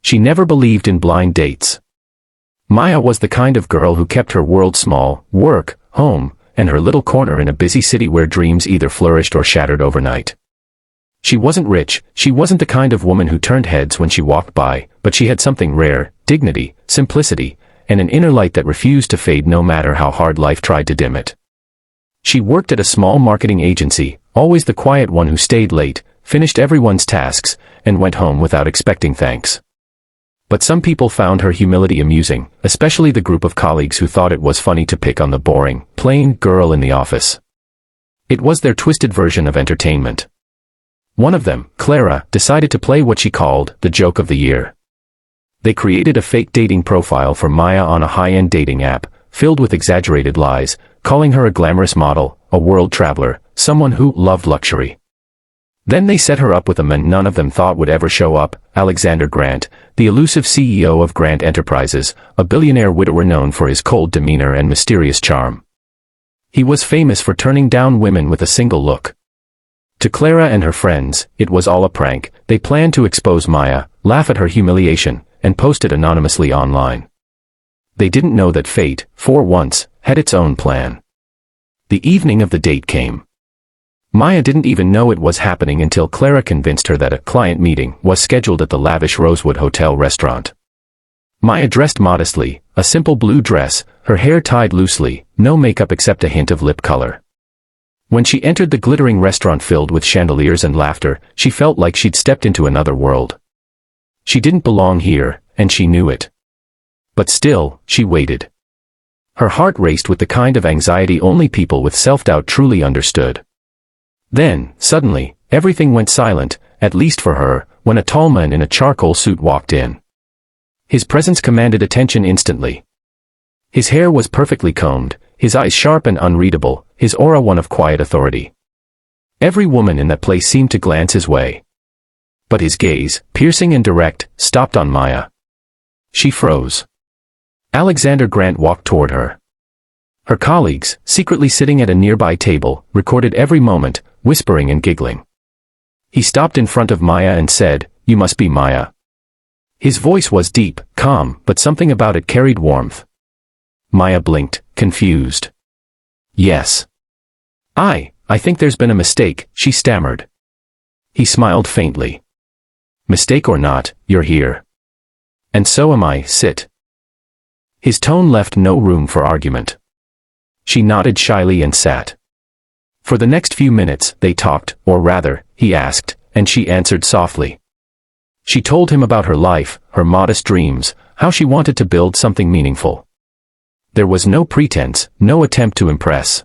She never believed in blind dates. Maya was the kind of girl who kept her world small: work, home, and her little corner in a busy city where dreams either flourished or shattered overnight. She wasn't rich, she wasn't the kind of woman who turned heads when she walked by, but she had something rare: dignity, simplicity, and an inner light that refused to fade no matter how hard life tried to dim it. She worked at a small marketing agency, always the quiet one who stayed late, finished everyone's tasks, and went home without expecting thanks. But some people found her humility amusing, especially the group of colleagues who thought it was funny to pick on the boring, plain girl in the office. It was their twisted version of entertainment. One of them, Clara, decided to play what she called the joke of the year. They created a fake dating profile for Maya on a high-end dating app, filled with exaggerated lies, calling her a glamorous model, a world traveler, someone who loved luxury. Then they set her up with a man none of them thought would ever show up, Alexander Grant, the elusive CEO of Grant Enterprises, a billionaire widower known for his cold demeanor and mysterious charm. He was famous for turning down women with a single look. To Clara and her friends, it was all a prank. They planned to expose Maya, laugh at her humiliation, and post it anonymously online. They didn't know that fate, for once, had its own plan. The evening of the date came. Maya didn't even know it was happening until Clara convinced her that a client meeting was scheduled at the lavish Rosewood Hotel restaurant. Maya dressed modestly, a simple blue dress, her hair tied loosely, no makeup except a hint of lip color. When she entered the glittering restaurant filled with chandeliers and laughter, she felt like she'd stepped into another world. She didn't belong here, and she knew it. But still, she waited. Her heart raced with the kind of anxiety only people with self-doubt truly understood. Then, suddenly, everything went silent, at least for her, when a tall man in a charcoal suit walked in. His presence commanded attention instantly. His hair was perfectly combed, his eyes sharp and unreadable, his aura one of quiet authority. Every woman in that place seemed to glance his way. But his gaze, piercing and direct, stopped on Maya. She froze. Alexander Grant walked toward her. Her colleagues, secretly sitting at a nearby table, recorded every moment, whispering and giggling. He stopped in front of Maya and said, "You must be Maya." His voice was deep, calm, but something about it carried warmth. Maya blinked, confused. "Yes. I think there's been a mistake," she stammered. He smiled faintly. "Mistake or not, you're here. And so am I, sit." His tone left no room for argument. She nodded shyly and sat. For the next few minutes, they talked, or rather, he asked, and she answered softly. She told him about her life, her modest dreams, how she wanted to build something meaningful. There was no pretense, no attempt to impress.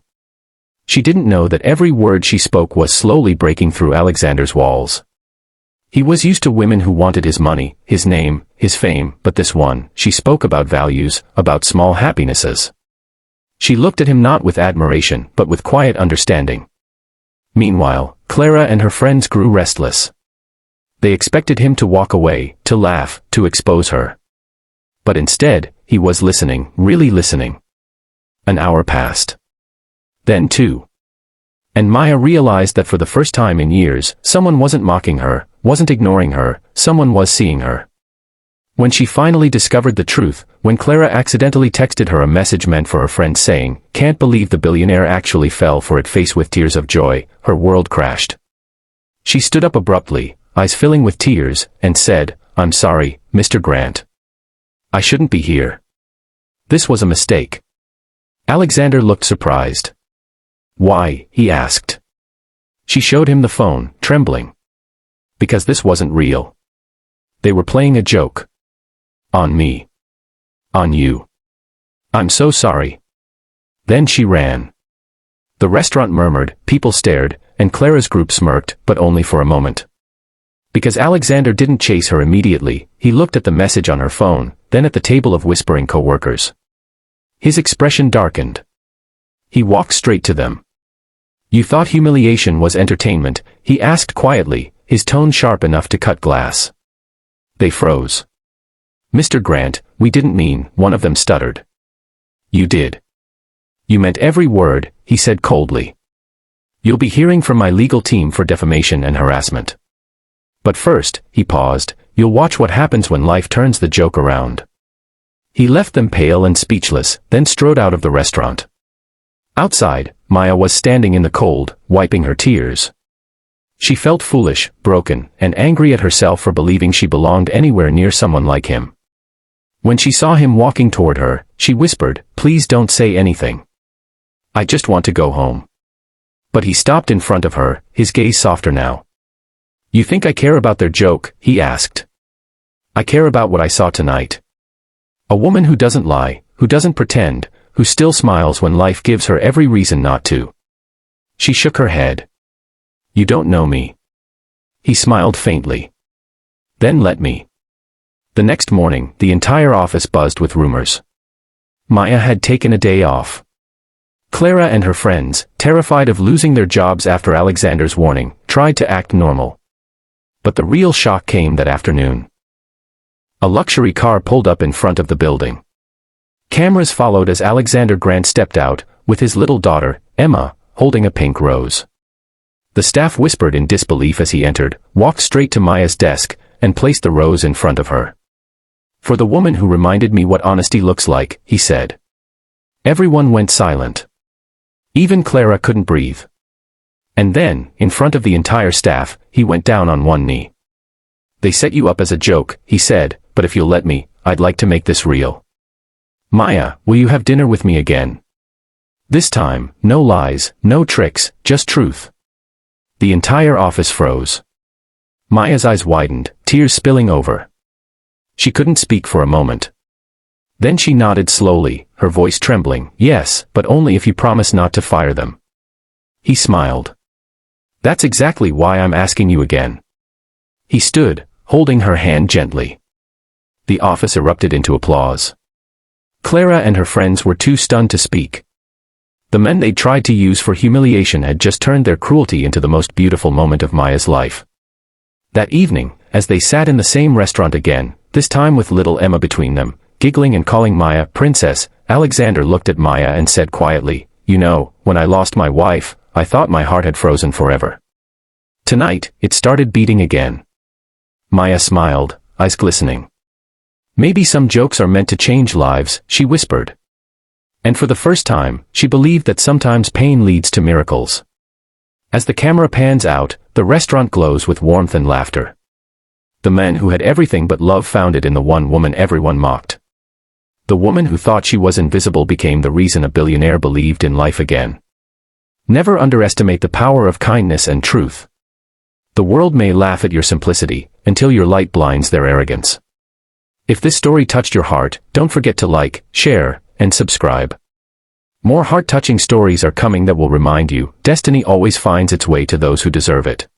She didn't know that every word she spoke was slowly breaking through Alexander's walls. He was used to women who wanted his money, his name, his fame, but this one, she spoke about values, about small happinesses. She looked at him not with admiration, but with quiet understanding. Meanwhile, Clara and her friends grew restless. They expected him to walk away, to laugh, to expose her. But instead, he was listening, really listening. An hour passed. Then 2. And Maya realized that for the first time in years, someone wasn't mocking her, wasn't ignoring her, someone was seeing her. When she finally discovered the truth, when Clara accidentally texted her a message meant for her friend saying, "Can't believe the billionaire actually fell for it," face with tears of joy, her world crashed. She stood up abruptly, eyes filling with tears, and said, "I'm sorry, Mr. Grant. I shouldn't be here. This was a mistake." Alexander looked surprised. "Why?" he asked. She showed him the phone, trembling. "Because this wasn't real. They were playing a joke. On me. On you. I'm so sorry." Then she ran. The restaurant murmured, people stared, and Clara's group smirked, but only for a moment. Because Alexander didn't chase her immediately, he looked at the message on her phone, then at the table of whispering co-workers. His expression darkened. He walked straight to them. "You thought humiliation was entertainment?" he asked quietly, his tone sharp enough to cut glass. They froze. "Mr. Grant, we didn't mean," one of them stuttered. "You did. You meant every word," he said coldly. "You'll be hearing from my legal team for defamation and harassment. But first," he paused, you'll watch what happens when life turns the joke around." He left them pale and speechless, then strode out of the restaurant. Outside, Maya was standing in the cold, wiping her tears. She felt foolish, broken, and angry at herself for believing she belonged anywhere near someone like him. When she saw him walking toward her, she whispered, "Please don't say anything. I just want to go home." But he stopped in front of her, his gaze softer now. "You think I care about their joke?" he asked. "I care about what I saw tonight. A woman who doesn't lie, who doesn't pretend, who still smiles when life gives her every reason not to." She shook her head. "You don't know me." He smiled faintly. "Then let me." The next morning, the entire office buzzed with rumors. Maya had taken a day off. Clara and her friends, terrified of losing their jobs after Alexander's warning, tried to act normal. But the real shock came that afternoon. A luxury car pulled up in front of the building. Cameras followed as Alexander Grant stepped out, with his little daughter, Emma, holding a pink rose. The staff whispered in disbelief as he entered, walked straight to Maya's desk, and placed the rose in front of her. "For the woman who reminded me what honesty looks like," he said. Everyone went silent. Even Clara couldn't breathe. And then, in front of the entire staff, he went down on one knee. "They set you up as a joke," he said, "but if you'll let me, I'd like to make this real. Maya, will you have dinner with me again? This time, no lies, no tricks, just truth." The entire office froze. Maya's eyes widened, tears spilling over. She couldn't speak for a moment. Then she nodded slowly, her voice trembling, "Yes, but only if you promise not to fire them." He smiled. "That's exactly why I'm asking you again." He stood, holding her hand gently. The office erupted into applause. Clara and her friends were too stunned to speak. The men they'd tried to use for humiliation had just turned their cruelty into the most beautiful moment of Maya's life. That evening, as they sat in the same restaurant again, this time with little Emma between them, giggling and calling Maya Princess, Alexander looked at Maya and said quietly, "You know, when I lost my wife, I thought my heart had frozen forever. Tonight, it started beating again." Maya smiled, eyes glistening. "Maybe some jokes are meant to change lives," she whispered. And for the first time, she believed that sometimes pain leads to miracles. As the camera pans out, the restaurant glows with warmth and laughter. The men who had everything but love found it in the one woman everyone mocked. The woman who thought she was invisible became the reason a billionaire believed in life again. Never underestimate the power of kindness and truth. The world may laugh at your simplicity, until your light blinds their arrogance. If this story touched your heart, don't forget to like, share, and subscribe. More heart-touching stories are coming that will remind you, destiny always finds its way to those who deserve it.